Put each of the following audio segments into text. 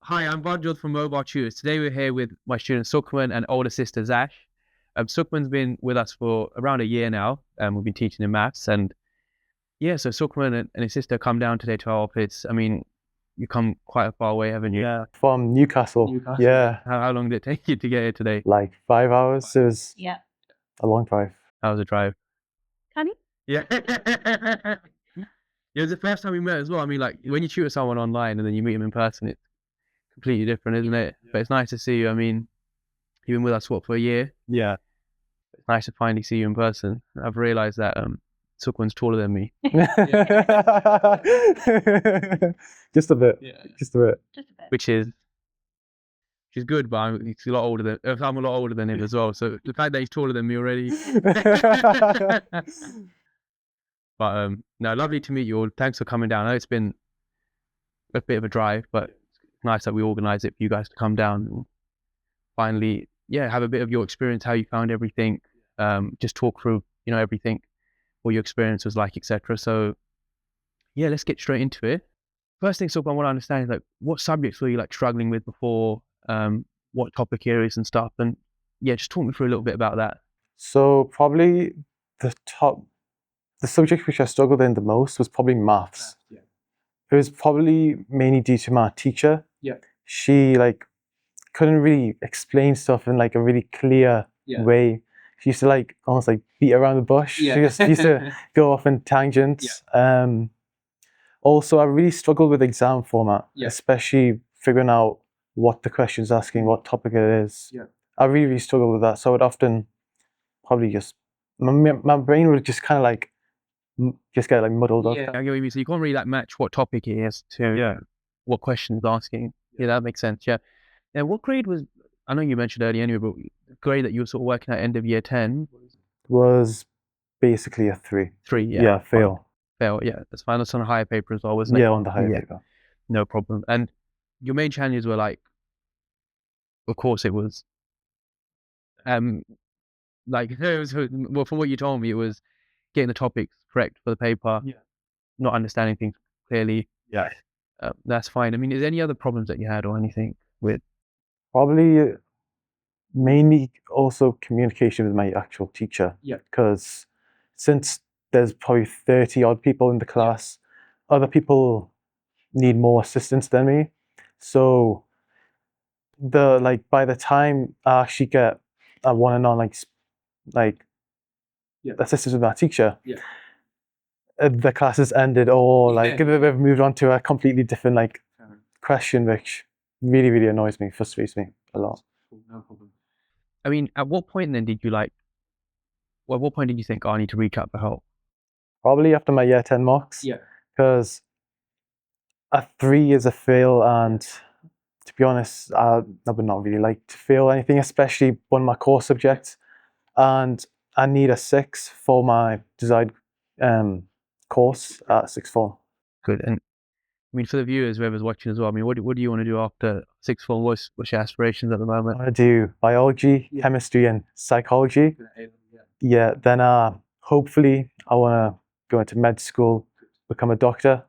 Hi, I'm Vanjot from Mobile Tutors. Today we're here with my student Sukhman and older sister Zash. Sukhman's been with us for around a year now. We've been teaching him maths, and so Sukhman and his sister come down today to our office. I mean, you come quite a far way, haven't you? Yeah, from Newcastle. Yeah. How long did it take you to get here today? Like 5 hours. It was a long drive. How was the drive? Honey? Yeah. It was the first time we met as well. I mean, like when you tutor someone online and then you meet them in person, it's completely different, isn't it? But it's nice to see you. I mean, you've been with us for a year. Yeah. It's nice to finally see you in person. I've realised that Sukhman's taller than me. Just a bit. Yeah. Just a bit. Which is good, but he's a lot older than I'm a lot older than him as well. So the fact that he's taller than me already. But no, lovely to meet you all. Thanks for coming down. I know it's been a bit of a drive, but it's nice that we organised it for you guys to come down and finally, have a bit of your experience, how you found everything. Just talk through, everything, what your experience was like, etc. So let's get straight into it. First thing, I want to understand is like what subjects were you like struggling with before, what topic areas and stuff, and just talk me through a little bit about that. So probably the subject which I struggled in the most was probably maths. Yeah. It was probably mainly due to my teacher. Yeah. She couldn't really explain stuff in like a really clear way. She used to almost beat around the bush. Yeah. She just used to go off in tangents. Yeah. Also, I really struggled with exam format, Yeah. especially figuring out what the question's asking, what topic it is. Yeah. I really, really struggled with that. So I would often probably just, my brain would just kind of get muddled up. Yeah, I get what you mean. So you can't really match what topic it is to what question is asking. Yeah, that makes sense. Yeah. And what grade was, I know you mentioned earlier anyway, but the grade that you were sort of working at end of year 10? Was basically a 3. 3, yeah. Yeah, fail. Fail, yeah. That's fine. That's on a higher paper as well, wasn't it? Yeah, on the higher paper. No problem. And your main challenges were of course it was, well, from what you told me, it was getting the topics correct for the paper, not understanding things clearly. Yeah. That's fine. I mean, is there any other problems that you had or anything with? Probably mainly also communication with my actual teacher. Yeah. Because since there's probably 30 odd people in the class, other people need more assistance than me. So by the time I actually get a one-on-one assistance with my teacher, the class has ended, or they've moved on to a completely different question, which really, really annoys me, frustrates me a lot. No problem. I mean, at what point then did you what point did you think, I need to reach out for help? Probably after my year 10 marks. Yeah. Because a 3 is a fail, and to be honest, I would not really like to fail anything, especially one of my core subjects. And I need a 6 for my desired course at sixth form. Good. And I mean, for the viewers, whoever's watching as well, I mean, what do you want to do after sixth form? What's your aspirations at the moment? I want to do biology, chemistry, and psychology. Yeah. Then hopefully I want to go into med school, become a doctor.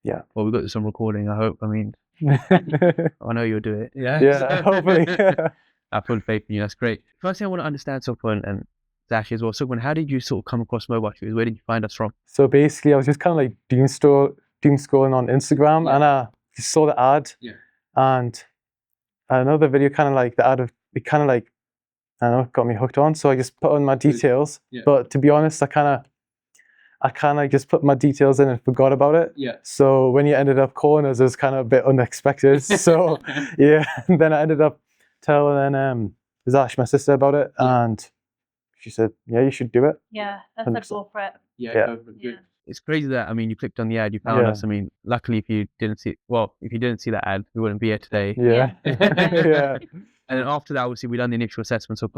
Yeah. Well, we've got some recording, I hope. I mean, I know you'll do it. Yeah. Yeah, hopefully. I have full faith in you. That's great. First thing I want to understand, Sukhman and Zash as well. Sukhman, how did you sort of come across Mobile Tutors? Where did you find us from? So basically, I was just kind of doom scrolling on Instagram, and I just saw the ad. Yeah. And I know the video the ad of it kind of I don't know, got me hooked on. So I just put on my details. Yeah. But to be honest, I kind of just put my details in and forgot about it. Yeah. So when you ended up calling us, it was kind of a bit unexpected. So and then I ended up telling Zash, my sister, about it, and she said, "Yeah, you should do it." Yeah, that's a go for it. Yeah. It's crazy that, I mean, you clicked on the ad, you found us. I mean, luckily, if you didn't see that ad, we wouldn't be here today. Yeah. Yeah. And then after that, obviously, we done the initial assessment, so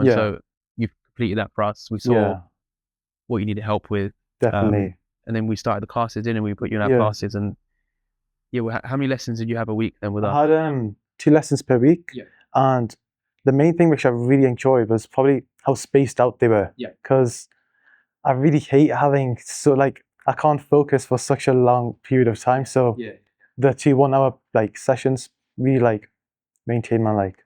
you've completed that for us. We saw what you needed help with. Definitely. And then we started the classes in, and we put you in our classes. And how many lessons did you have a week then with us? I had 2 lessons per week. Yeah. And the main thing which I really enjoyed was probably how spaced out they were. Yeah. Because I really hate having I can't focus for such a long period of time. So the 2 1-hour sessions really like maintain my like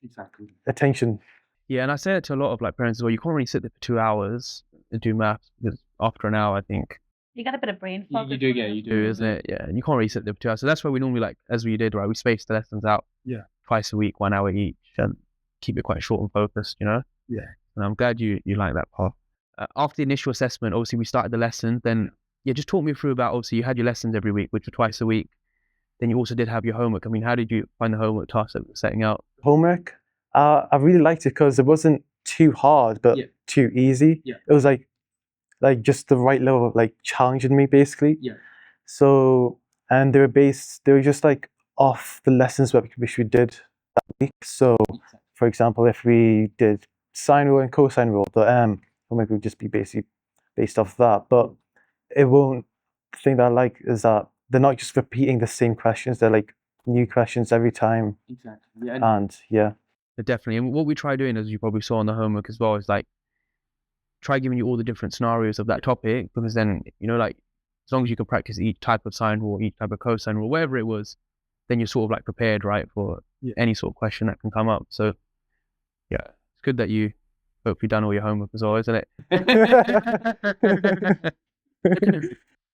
Exactly. attention. Yeah, and I say it to a lot of like parents as well. You can't really sit there for 2 hours and do maths because after an hour, I think, You got a bit of brain You, fog. you as do well, get, don't you do, do, isn't it? Yeah, and you can't really sit there for 2 hours. So that's why we normally like, as we did, right? We spaced the lessons out. Yeah. Twice a week, 1 hour each, and keep it quite short and focused. Yeah. And I'm glad you like that part. After the initial assessment, obviously we started the lesson. Then just talk me through about, obviously you had your lessons every week, which were twice a week. Then you also did have your homework. I mean, how did you find the homework tasks that we were setting out? Homework, I really liked it because it wasn't too hard but Yeah. too easy. Yeah. It was like just the right level of like challenging me basically. Yeah. So, and they were just like off the lessons which we did that week. So for example, if we did sine rule and cosine rule, the homework would just be basically based off that. But it won't, the thing that I like is that they're not just repeating the same questions, they're like new questions every time. Exactly. Yeah. And yeah. Definitely. And what we try doing, as you probably saw on the homework as well, is like try giving you all the different scenarios of that topic, because then, like as long as you can practice each type of sine rule, each type of cosine rule, whatever it was, then you're sort of like prepared, right, for any sort of question that can come up. So yeah, it's good that you hopefully done all your homework as well, isn't it?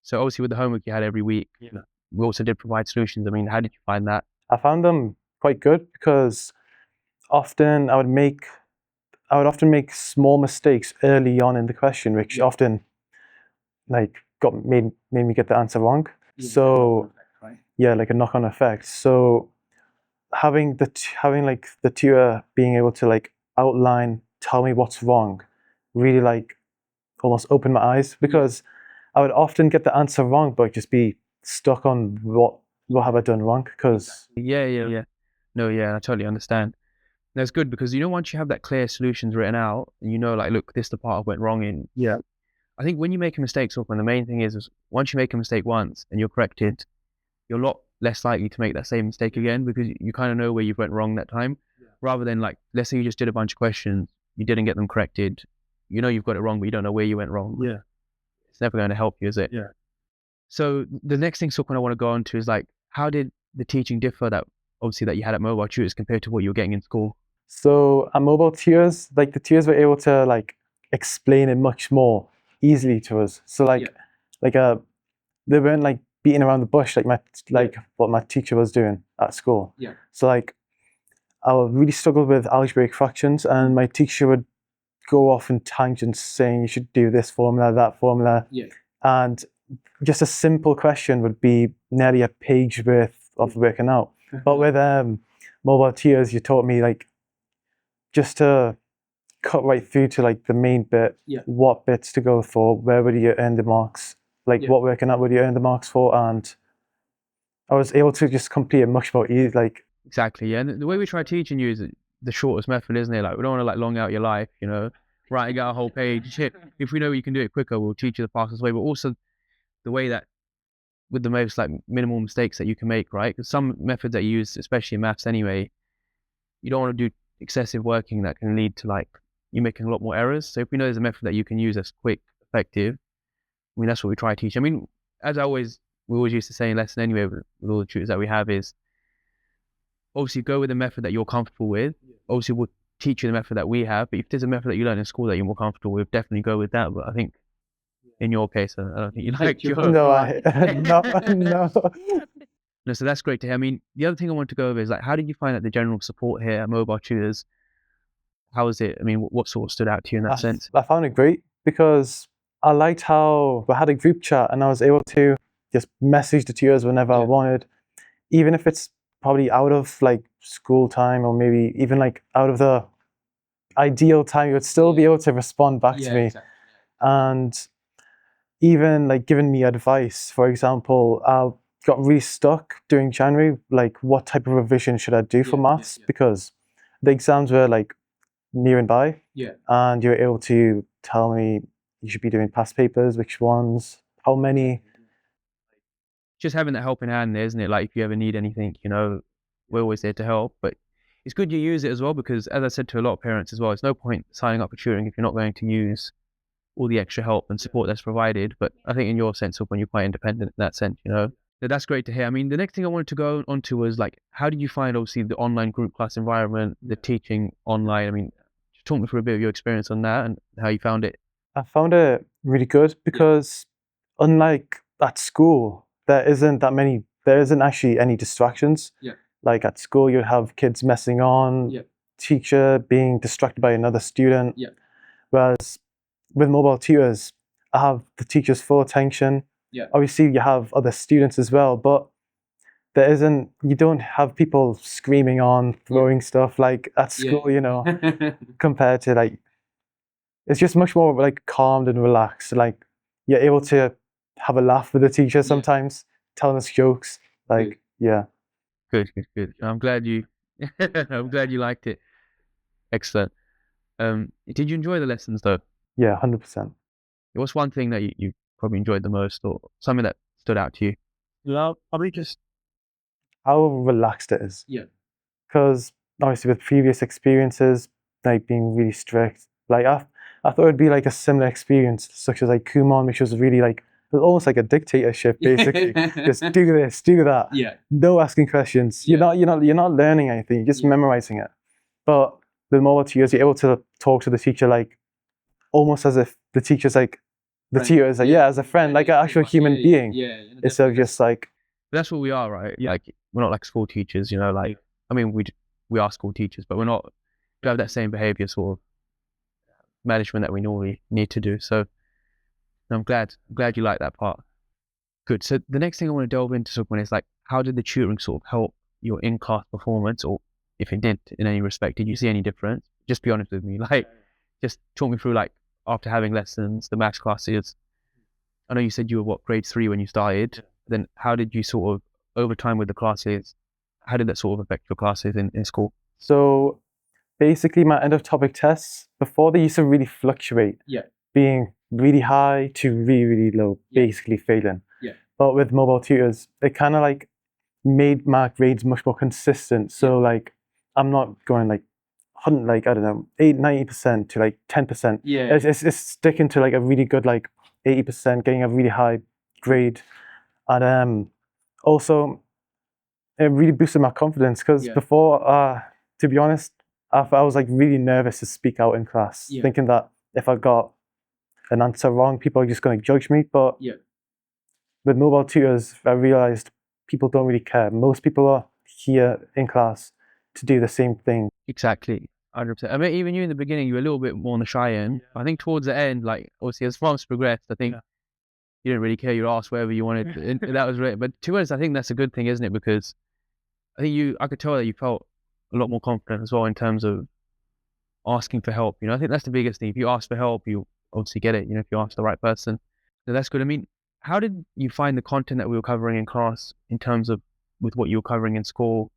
So obviously with the homework you had every week, we also did provide solutions. I mean, how did you find that? I found them quite good because often I would often make small mistakes early on in the question, which often like made me get the answer wrong. So yeah, like a knock-on effect. So having the tutor being able to like outline, tell me what's wrong, really like almost opened my eyes, because I would often get the answer wrong but just be stuck on what have I done wrong, because Yeah. No, yeah, I totally understand. That's good, because once you have that clear solutions written out, and like, look, this is the part I went wrong in. Yeah. I think when you make a mistake, Sukhman, the main thing is once you make a mistake once and you're corrected, you're a lot less likely to make that same mistake again, because you kind of know where you went wrong that time, rather than like, let's say you just did a bunch of questions, you didn't get them corrected, you've got it wrong, but you don't know where you went wrong. Yeah. It's never going to help you, is it? Yeah. So the next thing, Sukhman, I want to go on to is like, how did the teaching differ that you had at mobile tutors compared to what you were getting in school? So at mobile tutors, like the tutors were able to like explain it much more easily to us. So they weren't like beating around the bush like what my teacher was doing at school. Yeah. So like I really struggled with algebraic fractions, and my teacher would go off in tangents saying you should do this formula, that formula. Yeah. And just a simple question would be nearly a page worth of working out. But with mobile tutors, you taught me like just to cut right through to like the main bit, what bits to go for, where would you earn the marks, what working out would you earn the marks for, and I was able to just complete it much more easy. Like exactly, yeah. And the way we try teaching you is the shortest method, isn't it? Like, we don't want to like long out your life, writing out a whole page. If we know you can do it quicker, we'll teach you the fastest way, but also the way that with the most like minimal mistakes that you can make, right? Because some methods that you use, especially in maths anyway, you don't want to do excessive working that can lead to like you making a lot more errors. So if we know there's a method that you can use that's quick, effective, I mean, that's what we try to teach. I mean, as we always used to say in lesson anyway, with all the tutors that we have, is obviously go with the method that you're comfortable with. Obviously we'll teach you the method that we have, but if there's a method that you learn in school that you're more comfortable with, definitely go with that. But I think in your case, I don't think you like your no. No, so that's great to hear. I mean, the other thing I want to go over is like, how did you find that the general support here at Mobile Tutors? How was it? I mean, what sort of stood out to you in that sense? I found it great because I liked how we had a group chat and I was able to just message the tutors whenever I wanted, even if it's probably out of like school time or maybe even like out of the ideal time, you would still be able to respond back to me. Exactly. And even like giving me advice. For example, I got really stuck during January, like what type of revision should I do for maths, because the exams were like near and by, and you were able to tell me you should be doing past papers, which ones, how many. Just having that helping hand there, isn't it? Like if you ever need anything, we're always there to help. But it's good you use it as well, because as I said to a lot of parents as well, it's no point signing up for tutoring if you're not going to use all the extra help and support that's provided. But I think in your sense, when you're quite independent in that sense, That's great to hear. I mean, the next thing I wanted to go on to was like, how did you find obviously the online group class environment, the teaching online? I mean, just talk me through a bit of your experience on that and how you found it. I found it really good because unlike at school, there isn't actually any distractions. Yeah. Like at school, you'd have kids messing on, Yeah. teacher being distracted by another student. Yeah. Whereas with mobile tutors, I have the teacher's full attention. Yeah. Obviously, you have other students as well, but you don't have people screaming on, throwing stuff like at school, you know, compared to like, it's just much more like calmed and relaxed. Like you're able to have a laugh with the teacher sometimes, telling us jokes. Like, yeah. Good. I'm glad you, I'm glad you liked it. Excellent. Did you enjoy the lessons though? Yeah, 100%. What's one thing that you probably enjoyed the most, or something that stood out to you? Well, probably just How relaxed it is. Yeah. Because obviously with previous experiences, like being really strict, like I thought it'd be like a similar experience, such as like Kumon, which was really like, it was almost like a dictatorship, basically. Just do this, do that. Yeah. No asking questions. You're not learning anything. You're just memorizing it. But with mobile tutors, you're able to talk to the teacher like almost as if the teacher's like the tutor is like as a friend, like an actual human being. Instead of just like. That's what we are, right? Like we're not like school teachers, you know. Like I mean, we are school teachers, but we don't have that same behavior sort of management that we normally need to do. So I'm glad you like that part. Good. So the next thing I want to delve into, Sukhman, is like, how did the tutoring sort of help your in-class performance, or if it did in any respect, did you see any difference? Just be honest with me. Like, just talk me through like after having lessons, the maths classes. I know you said you were grade 3 when you started. Then how did you sort of over time with the classes? How did that sort of affect your classes in school? So basically, my end of topic tests before they used to really fluctuate. Being really high to really, really low, basically failing. But with mobile tutors, it kind of like made my grades much more consistent. So like, I'm not going like, I don't know, 90% to like 10%. It's sticking to like a really good like 80%, getting a really high grade. And also, it really boosted my confidence because before, to be honest, I was like really nervous to speak out in class, thinking that if I got an answer wrong, people are just going to judge me. But with mobile tutors, I realized people don't really care. Most people are here in class to do the same thing. Exactly, 100%. I mean, even you in the beginning, you were a little bit more on the shy end. I think towards the end, like obviously as months progressed, I think you didn't really care. You asked wherever you wanted, and that was right. But to us, I think that's a good thing, isn't it? Because I think I could tell that you felt a lot more confident as well in terms of asking for help. You know, I think that's the biggest thing. If you ask for help, you obviously get it. You know, if you ask the right person, so that's good. I mean, how did you find the content that we were covering in class in terms of with what you were covering in school?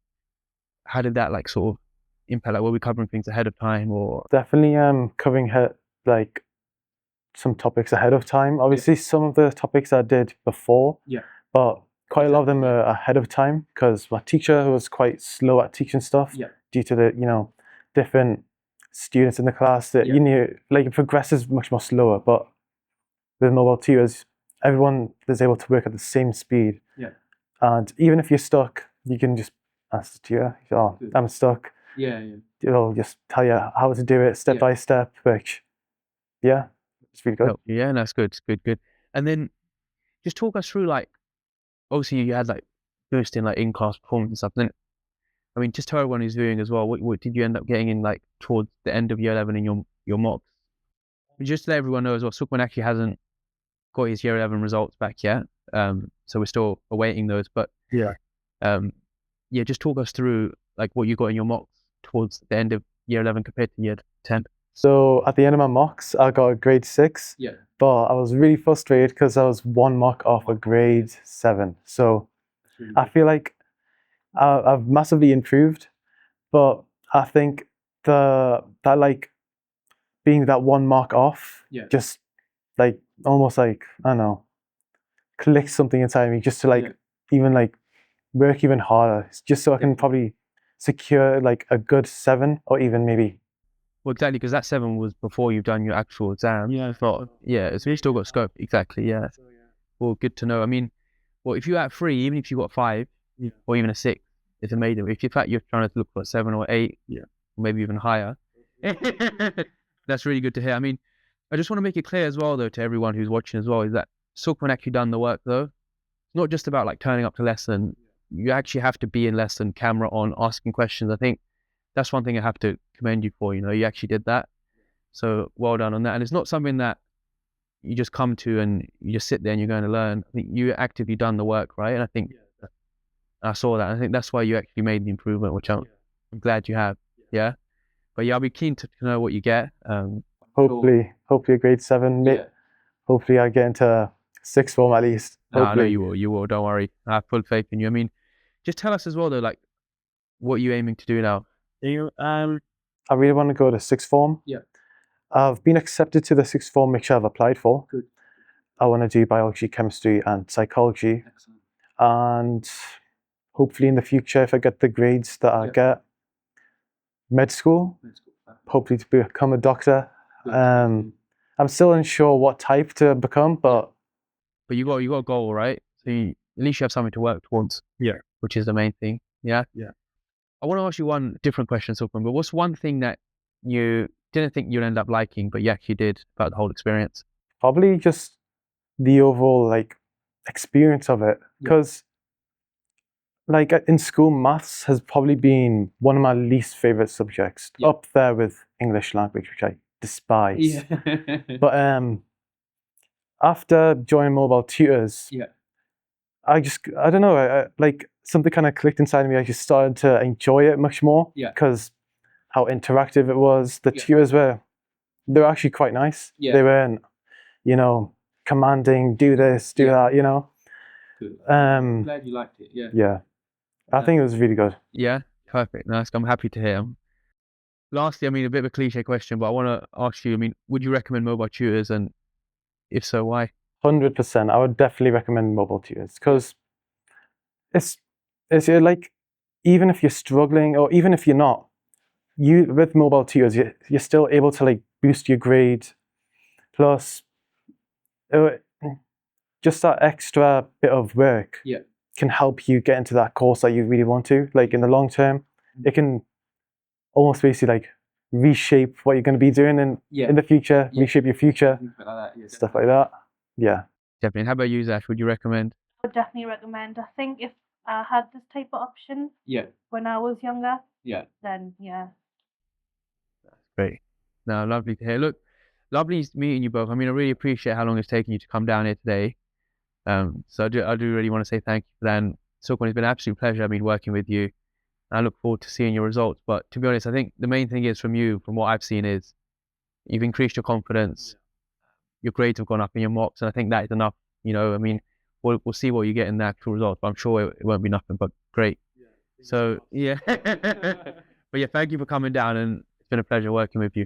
How did that like sort of impact? Like, were we covering things ahead of time or? Definitely covering like some topics ahead of time. Obviously, some of the topics I did before, but quite a lot of them are ahead of time because my teacher was quite slow at teaching stuff due to the different students in the class that like it progresses much more slower. But with mobile tutors, everyone is able to work at the same speed. And even if you're stuck, you can just ask the tutor, "Oh, I'm stuck." It'll just tell you how to do it step by step, which it's really good. No, yeah, that's good. It's good. And then just talk us through like, obviously you had like boosting like in-class performance and stuff. Then, I mean, just tell everyone who's viewing as well, what did you end up getting in like towards the end of year 11 in your mocks? Just to let everyone know as well, Sukhman actually hasn't got his year 11 results back yet. So we're still awaiting those. But just talk us through like what you got in your mocks towards the end of year 11 compared to year 10. So at the end of my mocks, I got a grade 6. But I was really frustrated because I was one mock off a grade 7. So I feel like I've massively improved, but I think that like being that one mark off just like almost like, I don't know, click something inside me just to like even like work even harder, just so I can probably secure like a good 7 or even maybe. Well, exactly, because that 7 was before you've done your actual exam. It's not, so you still got scope. Exactly, Well, good to know. I mean, well, if you're at 3, even if you got 5, or even a 6, it's amazing. If in fact you're trying to look for a 7 or 8, or maybe even higher, that's really good to hear. I mean, I just want to make it clear as well, though, to everyone who's watching as well, is that Sukhman actually done the work, though. It's not just about like turning up to lesson. You actually have to be in lesson, camera on, asking questions. I think that's one thing I have to commend you for. You actually did that. So well done on that. And it's not something that you just come to and you just sit there and you're going to learn. I think you actively done the work, right? And I think I saw that. I think that's why you actually made the improvement, which I'm glad you have. Yeah. But yeah, I'll be keen to know what you get. Hopefully a grade 7. Hopefully I get into 6th form at least. No, I know you will. Don't worry. I have full faith in you. I mean, just tell us as well, though, like, what you're aiming to do now. I really want to go to 6th form. I've been accepted to the 6th form which I've applied for. Good. I want to do biology, chemistry and psychology. Excellent. And hopefully in the future, if I get the grades that I get, med school, hopefully to become a doctor. I'm still unsure what type to become, but you got a goal, right? So at least you have something to work towards. Which is the main thing. Yeah. I want to ask you one different question, Sukhman, but what's one thing that you didn't think you'd end up liking, but you actually did about the whole experience? probably just the overall like experience of it. Because like in school, maths has probably been one of my least favorite subjects, up there with English language, which I despise. But after joining mobile tutors, I don't know, I like something kind of clicked inside of me. I just started to enjoy it much more because how interactive it was. The tutors they were actually quite nice. They weren't, commanding, do this, do that, Good. I'm glad you liked it. I think it was really good. Yeah, perfect. Nice. I'm happy to hear. Lastly, I mean, a bit of a cliche question, but I want to ask you, I mean, would you recommend mobile tutors, and if so, why? 100%. I would definitely recommend mobile tutors because it's like, even if you're struggling or even if you're not, with mobile tutors, you're still able to like boost your grade. Plus, just that extra bit of work can help you get into that course that you really want to. Like in the long term, it can almost basically like reshape what you're going to be doing in the future, reshape your future, stuff like that. Yeah. Definitely. How about you, Zash? Would you recommend? I would definitely recommend. I think if I had this type of option when I was younger, then That's great. No, lovely to hear. Look, lovely meeting you both. I mean, I really appreciate how long it's taken you to come down here today. So I do really want to say thank you for that. And Sukhman, it's been an absolute pleasure, working with you. I look forward to seeing your results. But to be honest, I think the main thing is from what I've seen, is you've increased your confidence. Your grades have gone up in your mocks, and I think that is enough. We'll see what you get in the actual results, but I'm sure it won't be nothing but great. So, but yeah, thank you for coming down, and it's been a pleasure working with you.